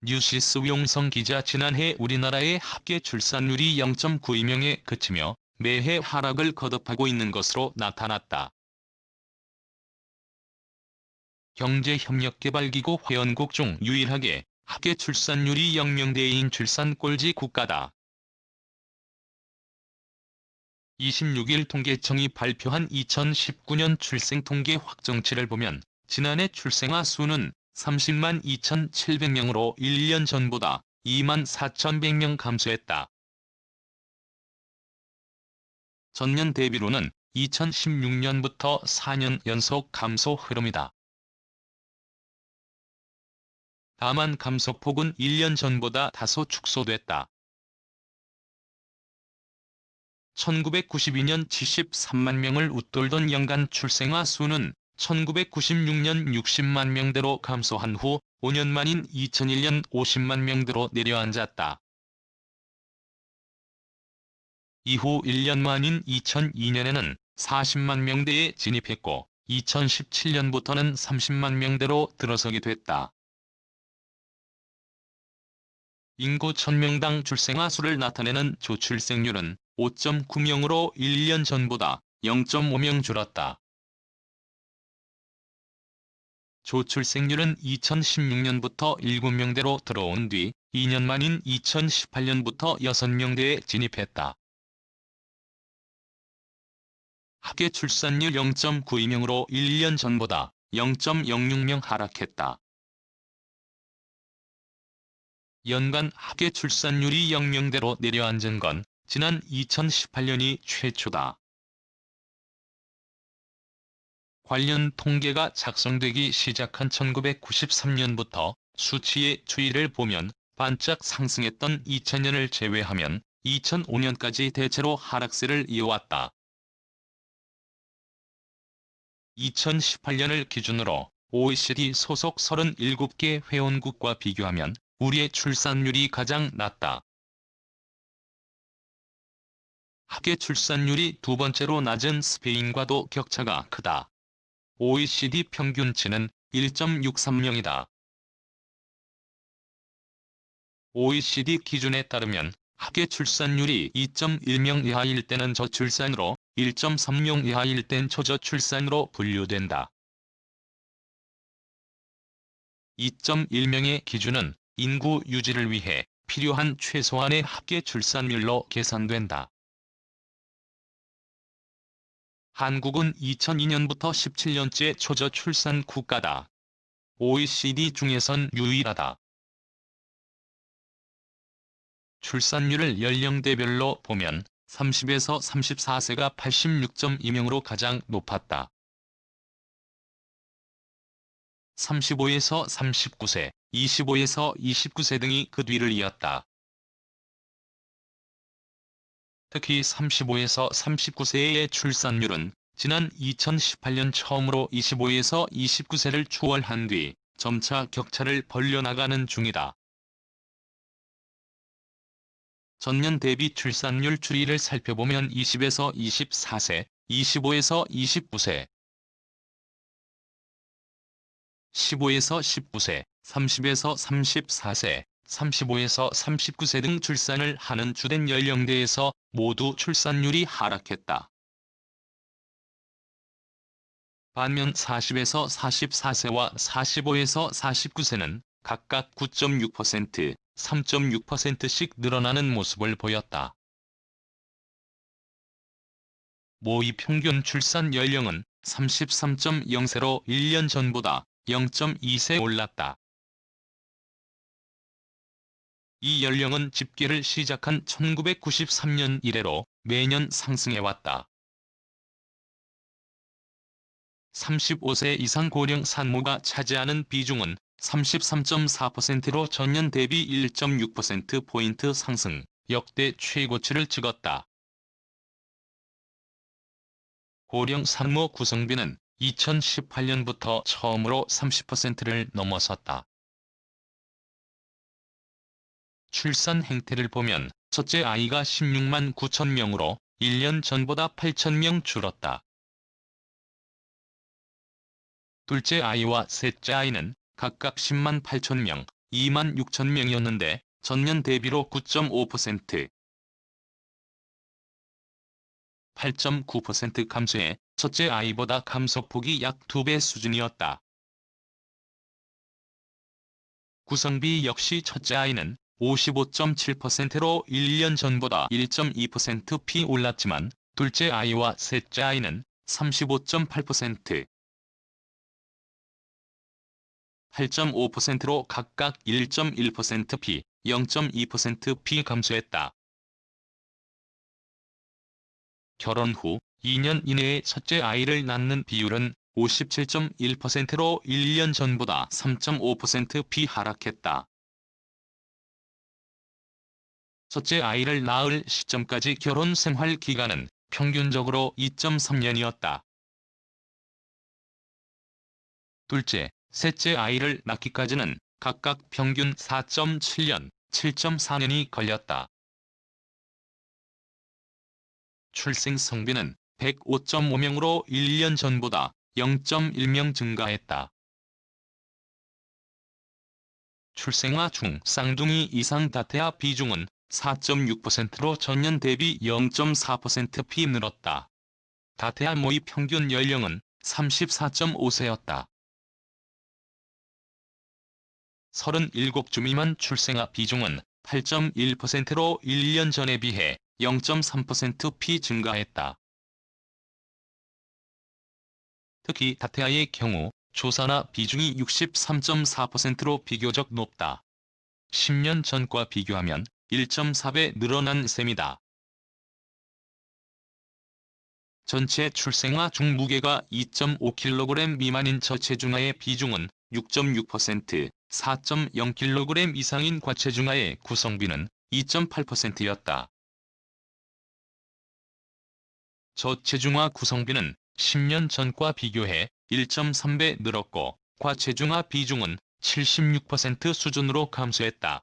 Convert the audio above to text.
뉴시스 용성 기자 지난해 우리나라의 합계 출산율이 0.92명에 그치며 매해 하락을 거듭하고 있는 것으로 나타났다. 경제협력개발기구 회원국 중 유일하게 합계 출산율이 0명대인 출산 꼴찌 국가다. 26일 통계청이 발표한 2019년 출생통계 확정치를 보면 지난해 출생아 수는 30만 2,700명으로 1년 전보다 2만 4,100명 감소했다. 전년 대비로는 2016년부터 4년 연속 감소 흐름이다. 다만 감소폭은 1년 전보다 다소 축소됐다. 1992년 73만 명을 웃돌던 연간 출생아 수는 1996년 60만 명대로 감소한 후 5년 만인 2001년 50만 명대로 내려앉았다. 이후 1년 만인 2002년에는 40만 명대에 진입했고 2017년부터는 30만 명대로 들어서게 됐다. 인구 1000명당 출생아 수를 나타내는 조출생률은 5.9명으로 1년 전보다 0.5명 줄었다. 조출생률은 2016년부터 7명대로 들어온 뒤 2년 만인 2018년부터 6명대에 진입했다. 합계 출산율 0.92명으로 1년 전보다 0.06명 하락했다. 연간 합계 출산율이 0명대로 내려앉은 건 지난 2018년이 최초다. 관련 통계가 작성되기 시작한 1993년부터 수치의 추이를 보면 반짝 상승했던 2000년을 제외하면 2005년까지 대체로 하락세를 이어왔다. 2018년을 기준으로 OECD 소속 37개 회원국과 비교하면 우리의 출산율이 가장 낮다. 합계 출산율이 두 번째로 낮은 스페인과도 격차가 크다. OECD 평균치는 1.63명이다. OECD 기준에 따르면 합계 출산율이 2.1명 이하일 때는 저출산으로 1.3명 이하일 땐 초저출산으로 분류된다. 2.1명의 기준은 인구 유지를 위해 필요한 최소한의 합계 출산율로 계산된다. 한국은 2002년부터 17년째 초저출산 국가다. OECD 중에선 유일하다. 출산율을 연령대별로 보면 30에서 34세가 86.2명으로 가장 높았다. 35에서 39세, 25에서 29세 등이 그 뒤를 이었다. 특히 35에서 39세의 출산율은 지난 2018년 처음으로 25에서 29세를 추월한 뒤 점차 격차를 벌려나가는 중이다. 전년 대비 출산율 추이를 살펴보면 20에서 24세, 25에서 29세, 15에서 19세, 30에서 34세, 35에서 39세 등 출산을 하는 주된 연령대에서 모두 출산율이 하락했다. 반면 40에서 44세와 45에서 49세는 각각 9.6%, 3.6%씩 늘어나는 모습을 보였다. 모의 평균 출산 연령은 33.0세로 1년 전보다 0.2세 올랐다. 이 연령은 집계를 시작한 1993년 이래로 매년 상승해왔다. 35세 이상 고령 산모가 차지하는 비중은 33.4%로 전년 대비 1.6%포인트 상승, 역대 최고치를 찍었다. 고령 산모 구성비는 2018년부터 처음으로 30%를 넘어섰다. 출산 행태를 보면 첫째 아이가 16만 9천 명으로 1년 전보다 8천 명 줄었다. 둘째 아이와 셋째 아이는 각각 10만 8천 명, 2만 6천 명이었는데 전년 대비로 9.5%, 8.9% 감소해 첫째 아이보다 감소폭이 약 2배 수준이었다. 구성비 역시 첫째 아이는 55.7%로 1년 전보다 1.2% 올랐지만 둘째 아이와 셋째 아이는 35.8%, 8.5%로 각각 1.1%, 0.2% 감소했다. 결혼 후 2년 이내에 첫째 아이를 낳는 비율은 57.1%로 1년 전보다 3.5% 하락했다. 첫째 아이를 낳을 시점까지 결혼 생활 기간은 평균적으로 2.3년이었다. 둘째, 셋째 아이를 낳기까지는 각각 평균 4.7년, 7.4년이 걸렸다. 출생 성비는 105.5명으로 1년 전보다 0.1명 증가했다. 출생아 중 쌍둥이 이상 다태아 비중은 4.6%로 전년 대비 0.4% 늘었다. 다태아 모의 평균 연령은 34.5세였다. 37주 미만 출생아 비중은 8.1%로 1년 전에 비해 0.3% 증가했다. 특히 다태아의 경우 조산아 비중이 63.4%로 비교적 높다. 10년 전과 비교하면 1.4배 늘어난 셈이다. 전체 출생아 중 무게가 2.5kg 미만인 저체중아의 비중은 6.6%, 4.0kg 이상인 과체중아의 구성비는 2.8%였다. 저체중아 구성비는 10년 전과 비교해 1.3배 늘었고 과체중아 비중은 76% 수준으로 감소했다.